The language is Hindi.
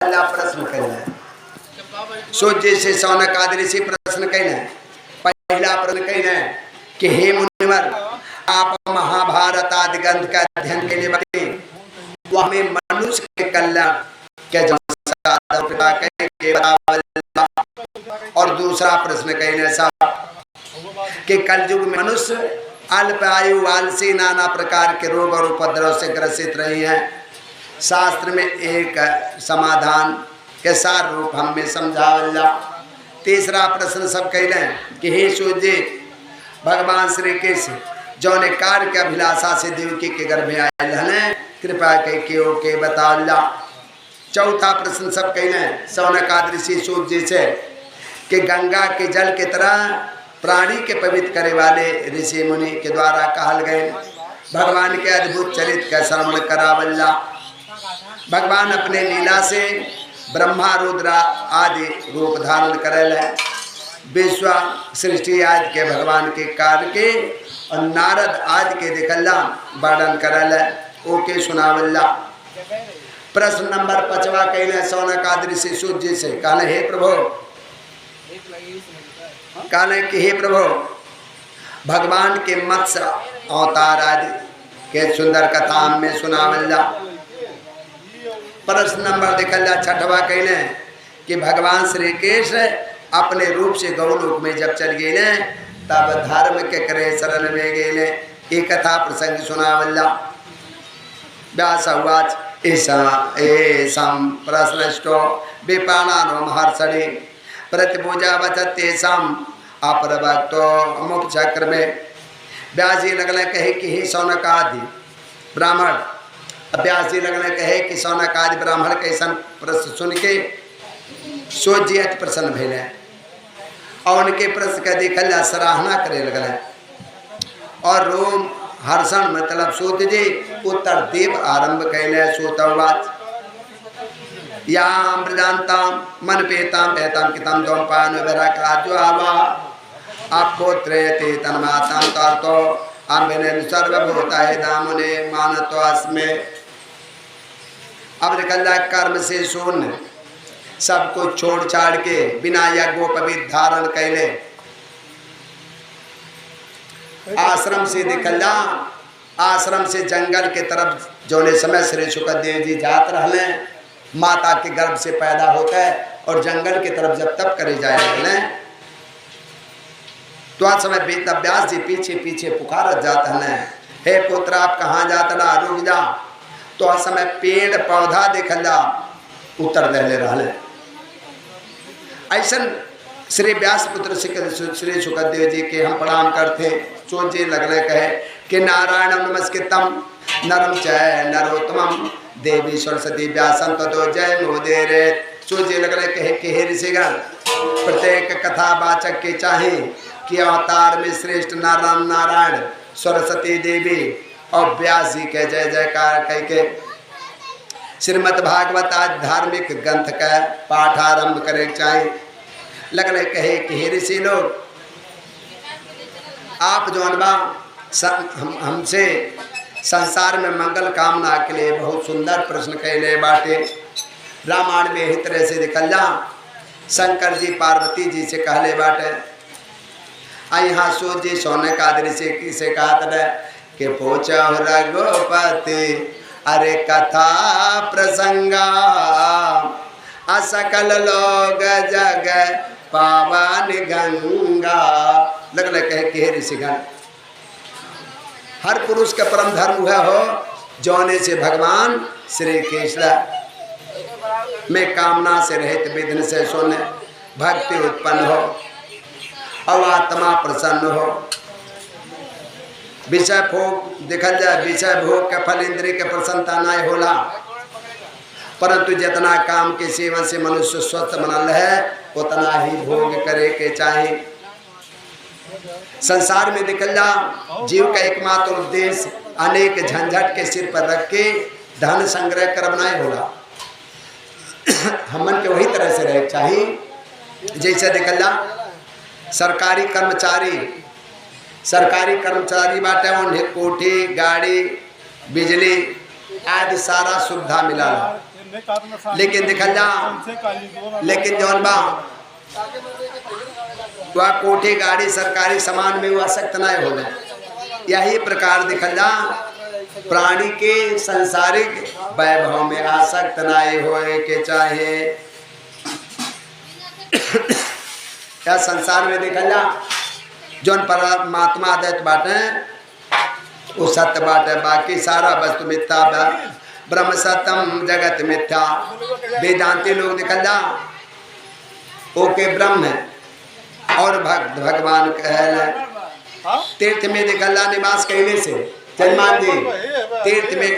पहला प्रश्न कहना है सो जैसे सौनक आदि ऋषि प्रश्न कहना है। पहला प्रश्न कहना है कि हे मुनिवर, आप महाभारत आदि ग्रंथ का अध्ययन के लिए बैठे, वो हमें मनुष्य के कल्याण के और दूसरा प्रश्न कहने साहब कि कलयुग में मनुष्य अल्प आयु आलसी नाना प्रकार के रोग और उपद्रव से ग्रसित रही हैं। शास्त्र में एक समाधान के सार रूप हमें समझावला। तीसरा प्रश्न सब कह रहे हैं कि हे सूर्य, भगवान श्री कृष्ण जो ने कार्य के अभिलाषा से देवकी के गर्भ में आए हैं, कृपा के बतावला। चौथा प्रश्न सब कह रहे हैं सौनक आदि ऋषि सूर्य से कि गंगा के जल की तरह प्राणी के पवित्र करे वाले ऋषि मुनि के द्वारा कहल गए भगवान के अद्भुत चरित्र का श्रवण करावल्ला। भगवान अपने लीला से ब्रह्मा रुद्र आदि रूप धारण करल है। विश्व सृष्टि आदि के भगवान के कार्य के और नारद आदि के दिखल्ला वर्णन करल है। ओके सुनावल्ला। प्रश्न नंबर 5 कहले सौनक आदि ऋषि सूर्य से कहले हे प्रभु, कहले कि हे प्रभु, भगवान के मत्स्य अवतार आदि के सुंदर कथा में सुनावल्ला। प्रश्न नंबर देखल्ला 6वां कहले कि भगवान श्री कृष्ण अपने रूप से गौलोक में जब चल गए तब धर्म के करे शरण में गए। ये कथा प्रसंग सुनावल्ला। व्यास उवाच एषां प्रश्नष्टो विपाणानो महर्षणि प्रतिपूजा वचत्येषां अपरभक्तो मुखचक्र में। व्यास जी लगने कहे कि हे सौनक आदि ब्राह्मण, व्यास जी लगने कहे कि सौनक आदि ब्राह्मण के ऐसा प्रश्न सुन के सूर्य जी अति प्रसन्न भेले और उनके प्रश्न का देखल सराहना करे लगल और रोम हर्षण मतलब सूत जी उत्तर देव आरंभ कैले। सूतवाच याम प्रजानताम मन पेताम पेताम कितम दोम पान वेरा काजो आवा अपोत्रेति तन्माताम तारतो आम्बेने सर्वभूताय दामुने मानतो अस्मे। अब निकल कर्म से शून्य सब कुछ छोड़ छाड़ के बिना यज्ञोपवीत धारण कैले आश्रम से निकलना। आश्रम से जंगल के तरफ जोने समय श्री सुखदेव जी जात रहले, माता के गर्भ से पैदा होता है और जंगल की तरफ जब तब करे जाए रहले तो आज समय वेदव्यास जी पीछे पीछे पुकारत जाते हैं, हे पुत्र आप कहाँ जातना, रुक जा। तो आज समय पेड़ पौधा देखला उत्तर दहले रहले। ऐसा श्री व्यास पुत्र श्री सुखदेव जी के हम प्रणाम करते। सोचे लगले कहे कि नारायण नमस्कृतम नरम चय नरोत्तमम देवी सरस्वती व्यासम ततो जय मोदेरे। सोचे लगले कहे कि हे ऋषिगण, प्रत्येक कथा वाचक के चाहे कि अवतार में श्रेष्ठ नारायण सरस्वती देवी और व्यास जी के जय जयकार कह के श्रीमद् भागवत आज धार्मिक ग्रंथ का पाठ आरंभ करे चाहे। लगले कहे कि हे ऋषि लोग, आप जो अनबा हमसे संसार में मंगल कामना के लिए बहुत सुंदर प्रश्न कहले बाटे। रामायण में ही तरह से निकल शंकर जी पार्वती जी से कहले बाटे। यहाँ सो जी सौनक आदि से कहा कि पूछो रघुपति अरे कथा प्रसंगा असकल लोग जग पावन गंगा। लगले कहे कि हे ऋषिगण, हर पुरुष का परम धर्म हुआ हो जौने से भगवान श्री कृष्ण में कामना से रहित विघ्न से सुने भक्ति उत्पन्न हो और आत्मा प्रसन्न हो। विषय भोग देखल जाए, विषय भोग के फल इंद्रिय के प्रसन्नता नहीं होला, परंतु जितना काम के सेवन से मनुष्य स्वस्थ बनल है उतना ही भोग करे के चाहिए। संसार में निकल जा जीव का एकमात्र उद्देश्य अनेक झंझट के सिर पर रख के धन संग्रह करना ही होला। हमन के वही तरह से रहे चाहिए जैसे निकल जा सरकारी कर्मचारी बाटे उन्हें कोठी गाड़ी बिजली आदि सारा सुविधा मिला लेकिन दिखल जा लेकिन जौन बा वह कोठी गाड़ी सरकारी सामान में वह सख्त नहीं हो गए। यही प्रकार दिखल जा प्राणी के संसारिक वैभव में आसक्त नहीं होए के चाहे। क्या संसार में देखल जा जौन परमात्मा आदत बाटे वो सत्य बाटे, बाकी सारा वस्तु मिथ्या बा। ब्रह्म सत्यम जगत मिथ्या। वेदांती लोग निकल जा ओके ब्रह्म है और भक्त भगवान कहल तीर्थ में निकल जा निवास कहने से। जजमान जी तीर्थ में